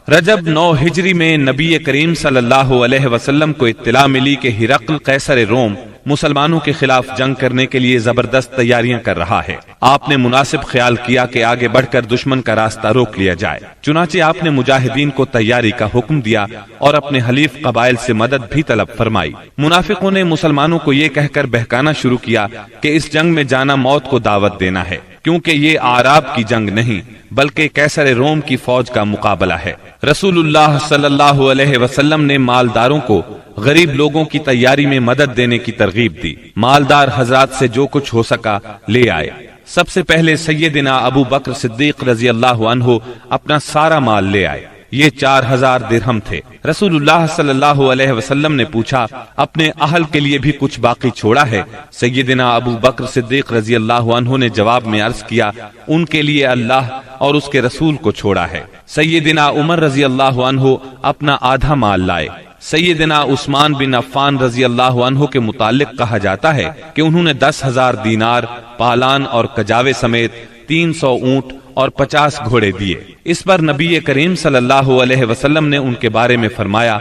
رجب 9 ہجری میں نبی کریم صلی اللہ علیہ وسلم کو اطلاع ملی کہ ہرقل قیصر روم مسلمانوں کے خلاف جنگ کرنے کے لیے زبردست تیاریاں کر رہا ہے۔ آپ نے مناسب خیال کیا کہ آگے بڑھ کر دشمن کا راستہ روک لیا جائے، چنانچہ آپ نے مجاہدین کو تیاری کا حکم دیا اور اپنے حلیف قبائل سے مدد بھی طلب فرمائی۔ منافقوں نے مسلمانوں کو یہ کہہ کر بہکانا شروع کیا کہ اس جنگ میں جانا موت کو دعوت دینا ہے، کیونکہ یہ اعراب کی جنگ نہیں بلکہ قیصر روم کی فوج کا مقابلہ ہے۔ رسول اللہ صلی اللہ علیہ وسلم نے مالداروں کو غریب لوگوں کی تیاری میں مدد دینے کی ترغیب دی۔ مالدار حضرات سے جو کچھ ہو سکا لے آئے۔ سب سے پہلے سیدنا ابو بکر صدیق رضی اللہ عنہ اپنا سارا مال لے آئے، یہ 4000 درہم تھے۔ رسول اللہ صلی اللہ علیہ وسلم نے پوچھا، اپنے اہل کے لیے بھی کچھ باقی چھوڑا ہے؟ سیدنا ابو بکر صدیق رضی اللہ عنہ نے جواب میں عرض کیا، ان کے لیے اللہ اور اس کے رسول کو چھوڑا ہے۔ سیدنا عمر رضی اللہ عنہ اپنا آدھا مال لائے۔ سیدنا عثمان بن عفان رضی اللہ عنہ کے متعلق کہا جاتا ہے کہ انہوں نے 10,000 دینار، پالان اور کجاوے سمیت 300 اونٹ اور 50 گھوڑے دیے۔ اس پر نبی کریم صلی اللہ علیہ وسلم نے ان کے بارے میں فرمایا،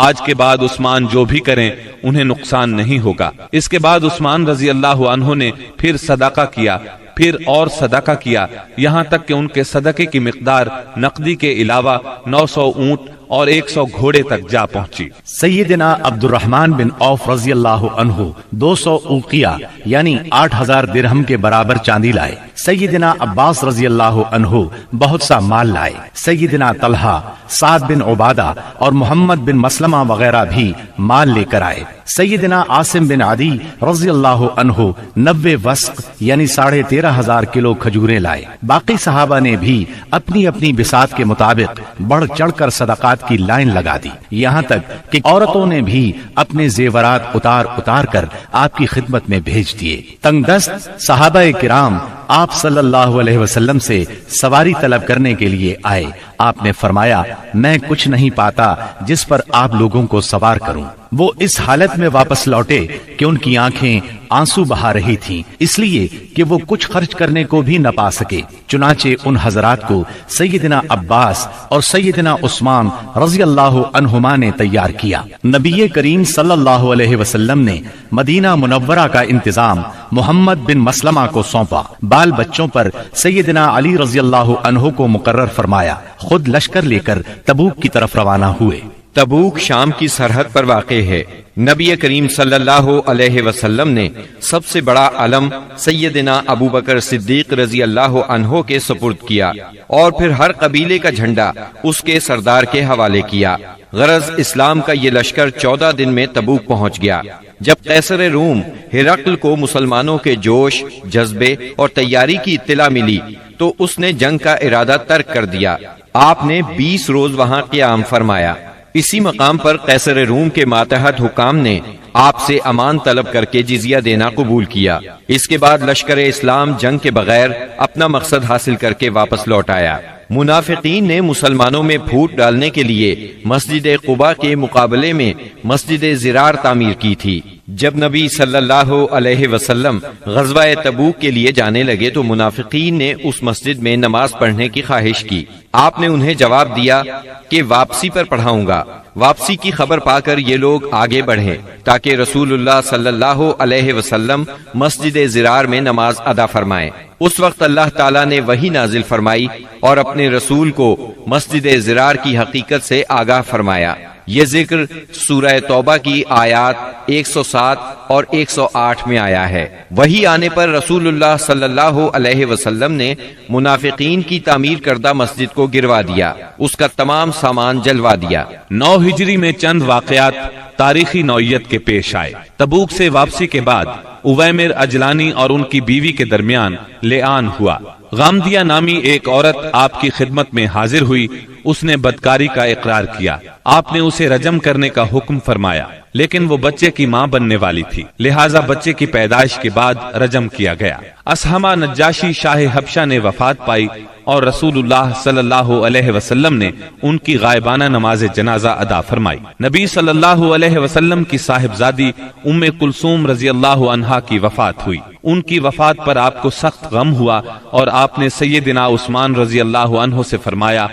آج کے بعد عثمان جو بھی کریں انہیں نقصان نہیں ہوگا۔ اس کے بعد عثمان رضی اللہ عنہ نے پھر صدقہ کیا، پھر اور صدقہ کیا، یہاں تک کہ ان کے صدقے کی مقدار نقدی کے علاوہ 900 اونٹ اور 100 گھوڑے تک جا پہنچی۔ سیدنا عبد الرحمن بن عوف رضی اللہ عنہ 200 اوقیہ یعنی 8000 درہم کے برابر چاندی لائے۔ سیدنا عباس رضی اللہ عنہ بہت سا مال لائے۔ سیدنا طلحہ، سعد بن عبادہ اور محمد بن مسلمہ وغیرہ بھی مال لے کر آئے۔ سیدنا عاصم بن عدی رضی اللہ عنہ 90 وسق یعنی 13,500 کلو کھجوریں لائے۔ باقی صحابہ نے بھی اپنی اپنی بساط کے مطابق بڑھ چڑھ کر صدقات کی لائن لگا دی، یہاں تک کہ عورتوں نے بھی اپنے زیورات اتار اتار کر آپ کی خدمت میں بھیج دیے۔ تنگ دست صحابہ کرام آپ صلی اللہ علیہ وسلم سے سواری طلب کرنے کے لیے آئے۔ آپ نے فرمایا، میں کچھ نہیں پاتا جس پر آپ لوگوں کو سوار کروں۔ وہ اس حالت میں واپس لوٹے کہ ان کی آنکھیں آنسو بہا رہی تھیں، اس لیے کہ وہ کچھ خرچ کرنے کو بھی نہ پا سکے۔ چنانچہ ان حضرات کو سیدنا عباس اور سیدنا عثمان رضی اللہ عنہما نے تیار کیا۔ نبی کریم صلی اللہ علیہ وسلم نے مدینہ منورہ کا انتظام محمد بن مسلمہ کو سونپا۔ بال بچوں پر سیدنا علی رضی اللہ عنہ کو مقرر فرمایا، خود لشکر لے کر تبوک کی طرف روانہ ہوئے۔ تبوک شام کی سرحد پر واقع ہے۔ نبی کریم صلی اللہ علیہ وسلم نے سب سے بڑا علم سیدنا ابو بکر صدیق رضی اللہ عنہ کے سپرد کیا اور پھر ہر قبیلے کا جھنڈا اس کے سردار کے حوالے کیا۔ غرض اسلام کا یہ لشکر 14 دن میں تبوک پہنچ گیا۔ جب قیصر روم ہرقل کو مسلمانوں کے جوش، جذبے اور تیاری کی اطلاع ملی تو اس نے جنگ کا ارادہ ترک کر دیا۔ آپ نے 20 روز وہاں قیام فرمایا۔ اسی مقام پر قیصر روم کے ماتحت حکام نے آپ سے امان طلب کر کے جزیہ دینا قبول کیا۔ اس کے بعد لشکر اسلام جنگ کے بغیر اپنا مقصد حاصل کر کے واپس لوٹ آیا۔ منافقین نے مسلمانوں میں پھوٹ ڈالنے کے لیے مسجد قباء کے مقابلے میں مسجد زرار تعمیر کی تھی۔ جب نبی صلی اللہ علیہ وسلم غزوہ تبوک کے لیے جانے لگے تو منافقین نے اس مسجد میں نماز پڑھنے کی خواہش کی۔ آپ نے انہیں جواب دیا کہ واپسی پر پڑھاؤں گا۔ واپسی کی خبر پا کر یہ لوگ آگے بڑھے تاکہ رسول اللہ صلی اللہ علیہ وسلم مسجد زرار میں نماز ادا فرمائیں۔ اس وقت اللہ تعالیٰ نے وحی نازل فرمائی اور اپنے رسول کو مسجد زرار کی حقیقت سے آگاہ فرمایا۔ یہ ذکر سورہ توبہ کی آیات 107 اور 108 میں آیا ہے۔ وہی آنے پر رسول اللہ صلی اللہ علیہ وسلم نے منافقین کی تعمیر کردہ مسجد کو گروا دیا، اس کا تمام سامان جلوا دیا۔ 9 ہجری میں چند واقعات تاریخی نوعیت کے پیش آئے۔ تبوک سے واپسی کے بعد اویمر اجلانی اور ان کی بیوی کے درمیان لعان ہوا۔ غامدیہ نامی ایک عورت آپ کی خدمت میں حاضر ہوئی، اس نے بدکاری کا اقرار کیا۔ آپ نے اسے رجم کرنے کا حکم فرمایا، لیکن وہ بچے کی ماں بننے والی تھی، لہٰذا بچے کی پیدائش کے بعد رجم کیا گیا۔ اسہمہ نجاشی شاہ حبشہ نے وفات پائی اور رسول اللہ صلی اللہ علیہ وسلم نے ان کی غائبانہ نماز جنازہ ادا فرمائی۔ نبی صلی اللہ علیہ وسلم کی صاحبزادی ام کلثوم رضی اللہ عنہا کی وفات ہوئی۔ ان کی وفات پر آپ کو سخت غم ہوا اور آپ نے سیدنا عثمان رضی اللہ عنہ سے فرمایا،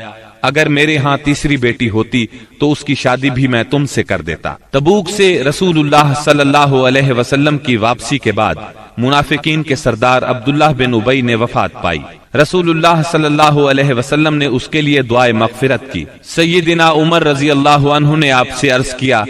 اگر میرے ہاں تیسری بیٹی ہوتی تو اس کی شادی بھی میں تم سے کر دیتا۔ تبوک سے رسول اللہ صلی اللہ علیہ وسلم کی واپسی کے بعد منافقین کے سردار عبداللہ بن ابی نے وفات پائی۔ رسول اللہ صلی اللہ علیہ وسلم نے اس کے لیے دعائے مغفرت کی۔ سیدنا عمر رضی اللہ عنہ نے آپ سے عرض کیا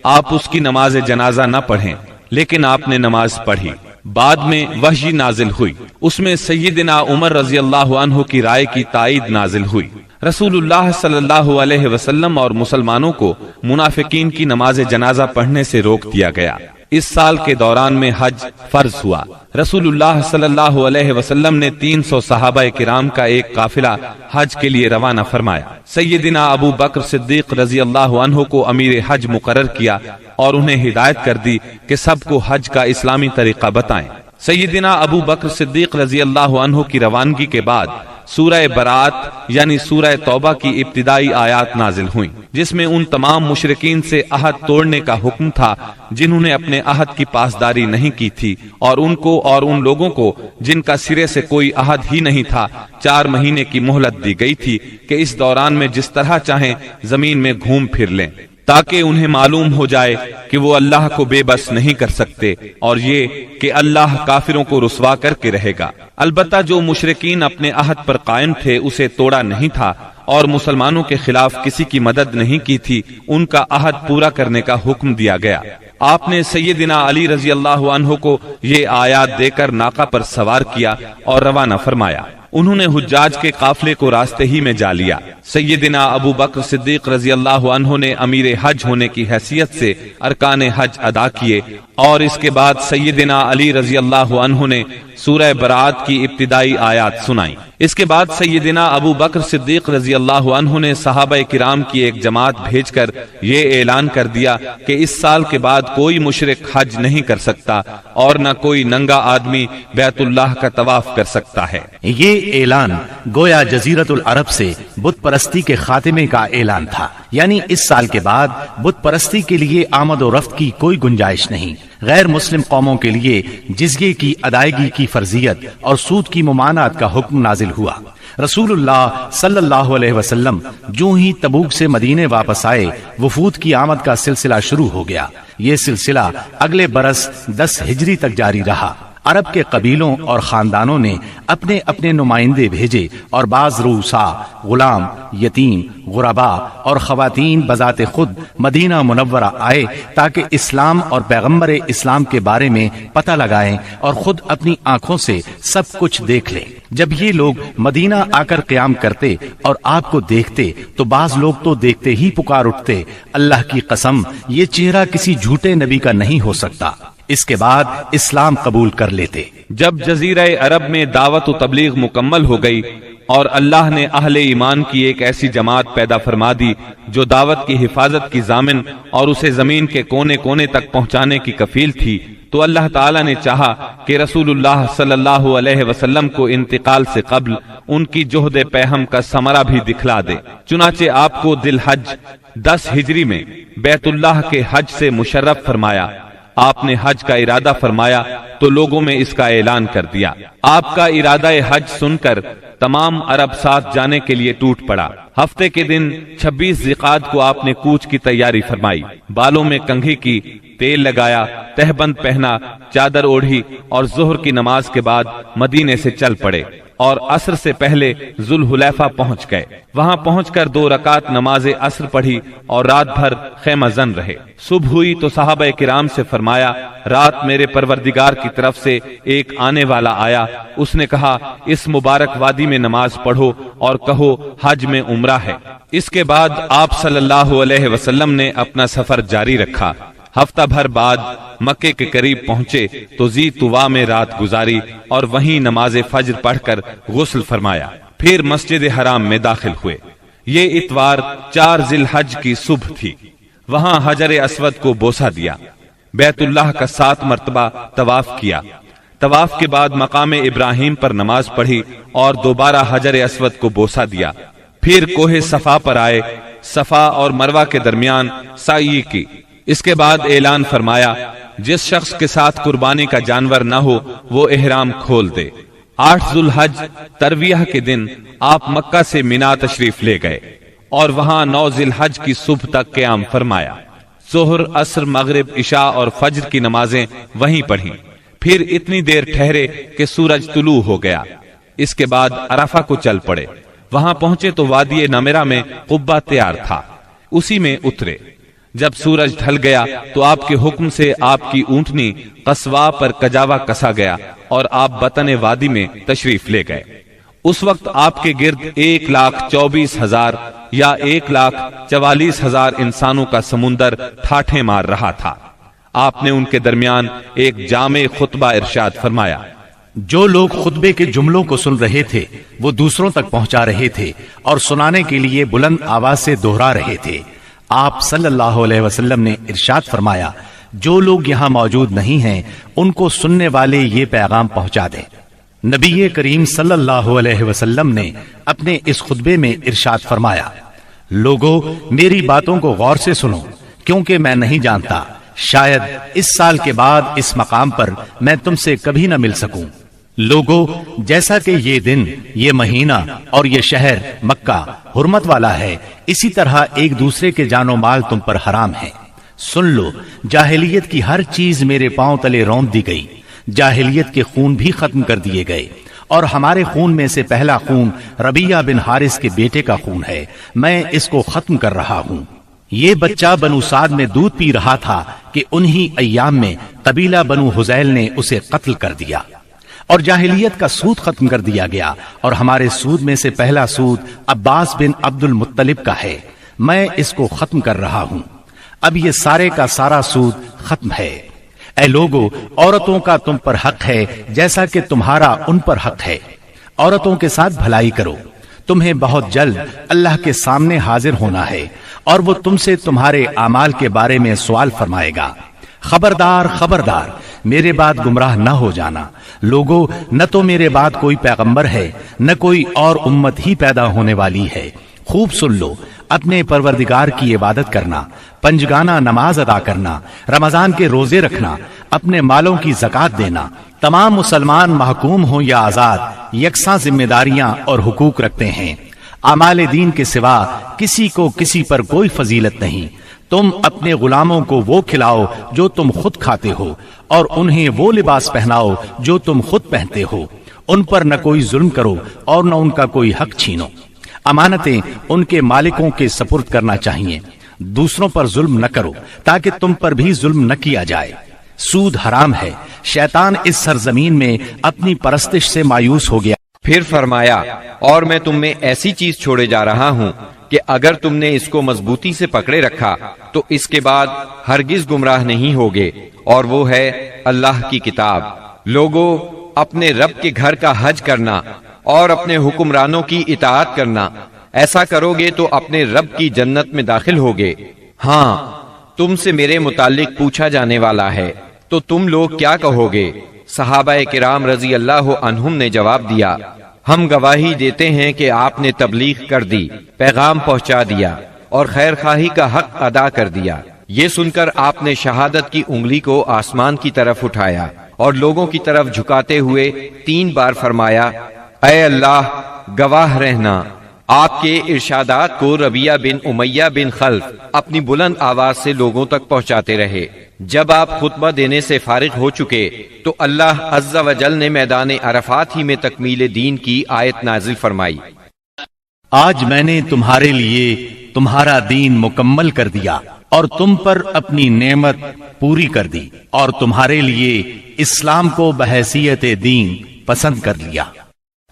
آپ اس کی نماز جنازہ نہ پڑھیں، لیکن آپ نے نماز پڑھی۔ بعد میں وحی نازل ہوئی، اس میں سیدنا عمر رضی اللہ عنہ کی رائے کی تائید نازل ہوئی۔ رسول اللہ صلی اللہ علیہ وسلم اور مسلمانوں کو منافقین کی نماز جنازہ پڑھنے سے روک دیا گیا۔ اس سال کے دوران میں حج فرض ہوا۔ رسول اللہ صلی اللہ علیہ وسلم نے 300 صحابہ کرام کا ایک قافلہ حج کے لیے روانہ فرمایا۔ سیدنا ابو بکر صدیق رضی اللہ عنہ کو امیر حج مقرر کیا اور انہیں ہدایت کر دی کہ سب کو حج کا اسلامی طریقہ بتائیں۔ سیدنا ابو بکر صدیق رضی اللہ عنہ کی روانگی کے بعد سورہ برات یعنی سورہ توبہ کی ابتدائی آیات نازل ہوئیں، جس میں ان تمام مشرکین سے عہد توڑنے کا حکم تھا جنہوں نے اپنے عہد کی پاسداری نہیں کی تھی، اور ان کو اور ان لوگوں کو جن کا سرے سے کوئی عہد ہی نہیں تھا 4 مہینے کی مہلت دی گئی تھی کہ اس دوران میں جس طرح چاہیں زمین میں گھوم پھر لیں، تاکہ انہیں معلوم ہو جائے کہ وہ اللہ کو بے بس نہیں کر سکتے، اور یہ کہ اللہ کافروں کو رسوا کر کے رہے گا۔ البتہ جو مشرکین اپنے عہد پر قائم تھے اسے توڑا نہیں تھا اور مسلمانوں کے خلاف کسی کی مدد نہیں کی تھی، ان کا عہد پورا کرنے کا حکم دیا گیا۔ آپ نے سیدنا علی رضی اللہ عنہ کو یہ آیات دے کر ناقہ پر سوار کیا اور روانہ فرمایا۔ انہوں نے حجاج کے قافلے کو راستے ہی میں جا لیا۔ سیدنا ابو بکر صدیق رضی اللہ عنہ نے امیر حج ہونے کی حیثیت سے ارکان حج ادا کیے، اور اس کے بعد سیدنا علی رضی اللہ عنہ نے سورہ برات کی ابتدائی آیات سنائیں۔ اس کے بعد سیدنا ابو بکر صدیق رضی اللہ عنہ نے صحابہ کرام کی ایک جماعت بھیج کر یہ اعلان کر دیا کہ اس سال کے بعد کوئی مشرک حج نہیں کر سکتا اور نہ کوئی ننگا آدمی بیت اللہ کا طواف کر سکتا ہے۔ یہ اعلان گویا جزیرت العرب سے بت پرستی کے خاتمے کا اعلان تھا، یعنی اس سال کے بعد بت پرستی کے لیے آمد و رفت کی کوئی گنجائش نہیں۔ غیر مسلم قوموں کے لیے جزیے کی ادائیگی کی فرضیت اور سود کی ممانعت کا حکم نازل ہوا۔ رسول اللہ صلی اللہ علیہ وسلم جو ہی تبوک سے مدینے واپس آئے، وفود کی آمد کا سلسلہ شروع ہو گیا۔ یہ سلسلہ اگلے برس 10 ہجری تک جاری رہا۔ عرب کے قبیلوں اور خاندانوں نے اپنے اپنے نمائندے بھیجے، اور بعض رؤسا، غلام، یتیم، غربا اور خواتین بذات خود مدینہ منورہ آئے تاکہ اسلام اور پیغمبر اسلام کے بارے میں پتہ لگائیں اور خود اپنی آنکھوں سے سب کچھ دیکھ لیں۔ جب یہ لوگ مدینہ آ کر قیام کرتے اور آپ کو دیکھتے تو بعض لوگ تو دیکھتے ہی پکار اٹھتے، اللہ کی قسم یہ چہرہ کسی جھوٹے نبی کا نہیں ہو سکتا۔ اس کے بعد اسلام قبول کر لیتے۔ جب جزیرہ عرب میں دعوت و تبلیغ مکمل ہو گئی اور اللہ نے اہل ایمان کی ایک ایسی جماعت پیدا فرما دی جو دعوت کی حفاظت کی ضامن اور اسے زمین کے کونے کونے تک پہنچانے کی کفیل تھی، تو اللہ تعالیٰ نے چاہا کہ رسول اللہ صلی اللہ علیہ وسلم کو انتقال سے قبل ان کی جہد پیہم کا ثمرہ بھی دکھلا دے۔ چنانچہ آپ کو ذی الحج 10 ہجری میں بیت اللہ کے حج سے مشرف فرمایا۔ آپ نے حج کا ارادہ فرمایا تو لوگوں میں اس کا اعلان کر دیا۔ آپ کا ارادہ حج سن کر تمام عرب ساتھ جانے کے لیے ٹوٹ پڑا۔ ہفتے کے دن 26 ذیقعد کو آپ نے کوچ کی تیاری فرمائی، بالوں میں کنگھی کی، تیل لگایا، تہبند پہنا، چادر اوڑھی اور ظہر کی نماز کے بعد مدینے سے چل پڑے اور عصر سے پہلے ذوالحلیفہ پہنچ گئے۔ وہاں پہنچ کر 2 رکعت نماز عصر پڑھی اور رات بھر خیمہ زن رہے۔ صبح ہوئی تو صحابہ کرام سے فرمایا، رات میرے پروردگار کی طرف سے ایک آنے والا آیا، اس نے کہا اس مبارک وادی میں نماز پڑھو اور کہو حج میں عمرہ ہے۔ اس کے بعد آپ صلی اللہ علیہ وسلم نے اپنا سفر جاری رکھا۔ ہفتہ بھر بعد مکے کے قریب پہنچے تو ذی طوا میں رات گزاری اور وہیں نماز فجر پڑھ کر غسل فرمایا، پھر مسجد حرام میں داخل ہوئے۔ یہ اتوار 4 ذی الحج کی صبح تھی۔ وہاں حجر اسود کو بوسہ دیا، بیت اللہ کا 7 مرتبہ طواف کیا۔ طواف کے بعد مقام ابراہیم پر نماز پڑھی اور دوبارہ حجر اسود کو بوسہ دیا۔ پھر کوہ صفا پر آئے، صفا اور مروہ کے درمیان سعی کی۔ اس کے بعد اعلان فرمایا، جس شخص کے ساتھ قربانی کا جانور نہ ہو وہ احرام کھول دے۔ 8 ذوالحج ترویہ کے دن آپ مکہ سے مینا تشریف لے گئے۔ اور وہاں 9 ذی الحج کی صبح تک قیام فرمایا۔ ظہر، عصر، مغرب، عشاء اور فجر کی نمازیں وہیں پڑھیں، پھر اتنی دیر ٹھہرے کہ سورج طلوع ہو گیا۔ اس کے بعد عرفہ کو چل پڑے۔ وہاں پہنچے تو وادی نمرہ میں قبہ تیار تھا، اسی میں اترے۔ جب سورج ڈھل گیا تو آپ کے حکم سے آپ کی اونٹنی قصواء پر کجاوا کسا گیا اور آپ بطن وادی میں تشریف لے گئے۔ اس وقت آپ کے گرد 1,24,000 یا 1,44,000 انسانوں کا سمندر ٹھاٹھیں مار رہا تھا۔ آپ نے ان کے درمیان ایک جامع خطبہ ارشاد فرمایا۔ جو لوگ خطبے کے جملوں کو سن رہے تھے وہ دوسروں تک پہنچا رہے تھے اور سنانے کے لیے بلند آواز سے دوہرا رہے تھے۔ آپ صلی اللہ علیہ وسلم نے ارشاد فرمایا، جو لوگ یہاں موجود نہیں ہیں ان کو سننے والے یہ پیغام پہنچا دیں۔ نبی کریم صلی اللہ علیہ وسلم نے اپنے اس خطبے میں ارشاد فرمایا، لوگو میری باتوں کو غور سے سنو، کیونکہ میں نہیں جانتا، شاید اس سال کے بعد اس مقام پر میں تم سے کبھی نہ مل سکوں۔ لوگو، جیسا کہ یہ دن، یہ مہینہ اور یہ شہر مکہ حرمت والا ہے، اسی طرح ایک دوسرے کے جان و مال تم پر حرام ہے۔ سن لو، جاہلیت کی ہر چیز میرے پاؤں تلے رونت دی گئی، جاہلیت کے خون بھی ختم کر دیے گئے، اور ہمارے خون میں سے پہلا خون ربیعہ بن حارث کے بیٹے کا خون ہے، میں اس کو ختم کر رہا ہوں۔ یہ بچہ بنو سعد میں دودھ پی رہا تھا کہ انہی ایام میں قبیلہ بنو حذیل نے اسے قتل کر دیا، اور جاہلیت کا سود ختم کر دیا گیا، اور ہمارے سود میں سے پہلا سود عباس بن عبد المطلب کا ہے، میں اس کو ختم کر رہا ہوں۔ اب یہ سارے کا سارا سود ختم ہے۔ اے لوگو، عورتوں کا تم پر حق ہے جیسا کہ تمہارا ان پر حق ہے، عورتوں کے ساتھ بھلائی کرو، تمہیں بہت جلد اللہ کے سامنے حاضر ہونا ہے، اور وہ تم سے تمہارے اعمال کے بارے میں سوال فرمائے گا۔ خبردار خبردار، میرے بعد گمراہ نہ ہو جانا۔ لوگو، نہ تو میرے بعد کوئی پیغمبر ہے، نہ کوئی اور امت ہی پیدا ہونے والی ہے۔ خوب سن لو، اپنے پروردگار کی عبادت کرنا، پنجگانہ نماز ادا کرنا، رمضان کے روزے رکھنا، اپنے مالوں کی زکوٰۃ دینا۔ تمام مسلمان محکوم ہوں یا آزاد، یکساں ذمہ داریاں اور حقوق رکھتے ہیں۔ اعمال دین کے سوا کسی کو کسی پر کوئی فضیلت نہیں۔ تم اپنے غلاموں کو وہ کھلاؤ جو تم خود کھاتے ہو، اور انہیں وہ لباس پہناؤ جو تم خود پہنتے ہو۔ ان پر نہ کوئی ظلم کرو اور نہ ان کا کوئی حق چھینو۔ امانتیں ان کے مالکوں کے سپرد کرنا چاہیے۔ دوسروں پر ظلم نہ کرو تاکہ تم پر بھی ظلم نہ کیا جائے۔ سود حرام ہے۔ شیطان اس سرزمین میں اپنی پرستش سے مایوس ہو گیا۔ پھر فرمایا، اور میں تم میں ایسی چیز چھوڑے جا رہا ہوں کہ اگر تم نے اس کو مضبوطی سے پکڑے رکھا تو اس کے بعد ہرگز گمراہ نہیں ہوگے، اور وہ ہے اللہ کی کتاب۔ لوگو، اپنے رب کے گھر کا حج کرنا اور اپنے حکمرانوں کی اطاعت کرنا، ایسا کرو گے تو اپنے رب کی جنت میں داخل ہوگے۔ ہاں، تم سے میرے متعلق پوچھا جانے والا ہے تو تم لوگ کیا کہو گے؟ صحابہ کرام رضی اللہ عنہم نے جواب دیا، ہم گواہی دیتے ہیں کہ آپ نے تبلیغ کر دی، پیغام پہنچا دیا اور خیر خواہی کا حق ادا کر دیا۔ یہ سن کر آپ نے شہادت کی انگلی کو آسمان کی طرف اٹھایا اور لوگوں کی طرف جھکاتے ہوئے 3 بار فرمایا، اے اللہ، گواہ رہنا۔ آپ کے ارشادات کو ربیعہ بن امیہ بن خلف اپنی بلند آواز سے لوگوں تک پہنچاتے رہے۔ جب آپ خطبہ دینے سے فارغ ہو چکے تو اللہ عز و جل نے میدان عرفات ہی میں تکمیل دین کی آیت نازل فرمائی، آج میں نے تمہارے لیے تمہارا دین مکمل کر دیا اور تم پر اپنی نعمت پوری کر دی، اور تمہارے لیے اسلام کو بحیثیت دین پسند کر لیا۔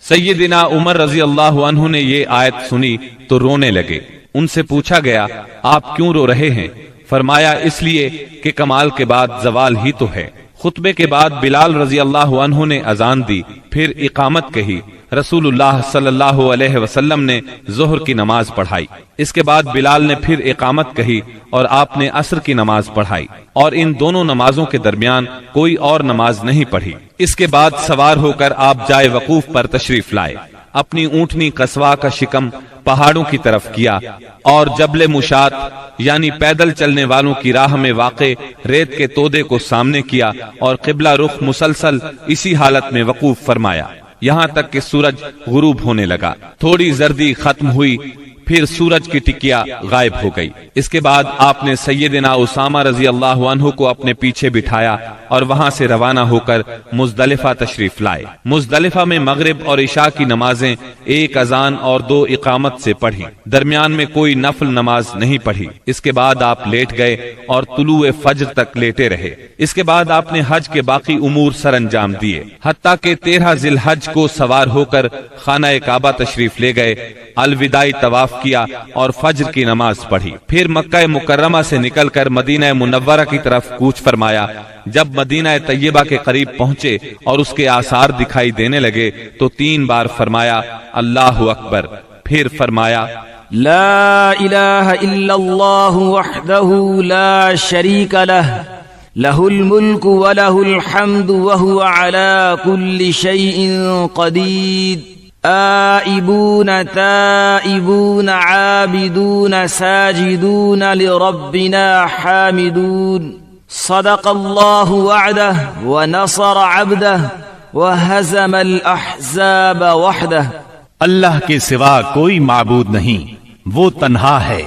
سیدنا عمر رضی اللہ عنہ نے یہ آیت سنی تو رونے لگے۔ ان سے پوچھا گیا، آپ کیوں رو رہے ہیں؟ فرمایا، اس لیے کہ کمال کے بعد زوال ہی تو ہے۔ خطبے کے بعد بلال رضی اللہ عنہ نے اذان دی، پھر اقامت کہی۔ رسول اللہ صلی اللہ علیہ وسلم نے ظہر کی نماز پڑھائی۔ اس کے بعد بلال نے پھر اقامت کہی اور آپ نے عصر کی نماز پڑھائی، اور ان دونوں نمازوں کے درمیان کوئی اور نماز نہیں پڑھی۔ اس کے بعد سوار ہو کر آپ جائے وقوف پر تشریف لائے، اپنی اونٹنی قصواء کا شکم پہاڑوں کی طرف کیا اور جبل مشات یعنی پیدل چلنے والوں کی راہ میں واقع ریت کے تودے کو سامنے کیا اور قبلہ رخ مسلسل اسی حالت میں وقوف فرمایا، یہاں تک کہ سورج غروب ہونے لگا۔ تھوڑی زردی ختم ہوئی پھر سورج کی ٹکیا غائب ہو گئی۔ اس کے بعد آپ نے سیدنا اسامہ رضی اللہ عنہ کو اپنے پیچھے بٹھایا اور وہاں سے روانہ ہو کر مزدلفہ تشریف لائے۔ مزدلفہ میں مغرب اور عشاء کی نمازیں 1 اذان اور 2 اقامت سے پڑھی، درمیان میں کوئی نفل نماز نہیں پڑھی۔ اس کے بعد آپ لیٹ گئے اور طلوع فجر تک لیٹے رہے۔ اس کے بعد آپ نے حج کے باقی امور سر انجام دیے، حتیٰ کہ 13 ذی الحج کو سوار ہو کر خانہ کعبہ تشریف لے گئے، الوداعی طواف کیا اور فجر کی نماز پڑھی۔ پھر مکہ مکرمہ سے نکل کر مدینہ منورہ کی طرف کوچ فرمایا۔ جب مدینہ طیبہ کے قریب پہنچے اور اس کے آثار دکھائی دینے لگے تو 3 بار فرمایا اللہ اکبر، پھر فرمایا لا الہ الا اللہ وحدہ لا شریک لہ لہ الملک ولہ الحمد وہو علی کل شیء قدیر آئبون تائبون عابدون ساجدون لربنا حامدون صدق اللہ وعدہ ونصر عبدہ وہزم الاحزاب وحدہ۔ اللہ کے سوا کوئی معبود نہیں، وہ تنہا ہے،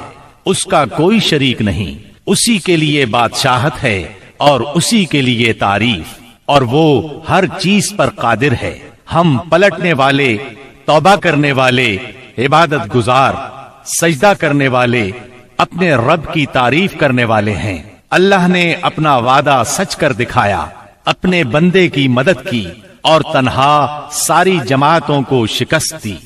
اس کا کوئی شریک نہیں، اسی کے لیے بادشاہت ہے اور اسی کے لیے تعریف، اور وہ ہر چیز پر قادر ہے۔ ہم پلٹنے والے، توبہ کرنے والے، عبادت گزار، سجدہ کرنے والے، اپنے رب کی تعریف کرنے والے ہیں۔ اللہ نے اپنا وعدہ سچ کر دکھایا، اپنے بندے کی مدد کی اور تنہا ساری جماعتوں کو شکست دی۔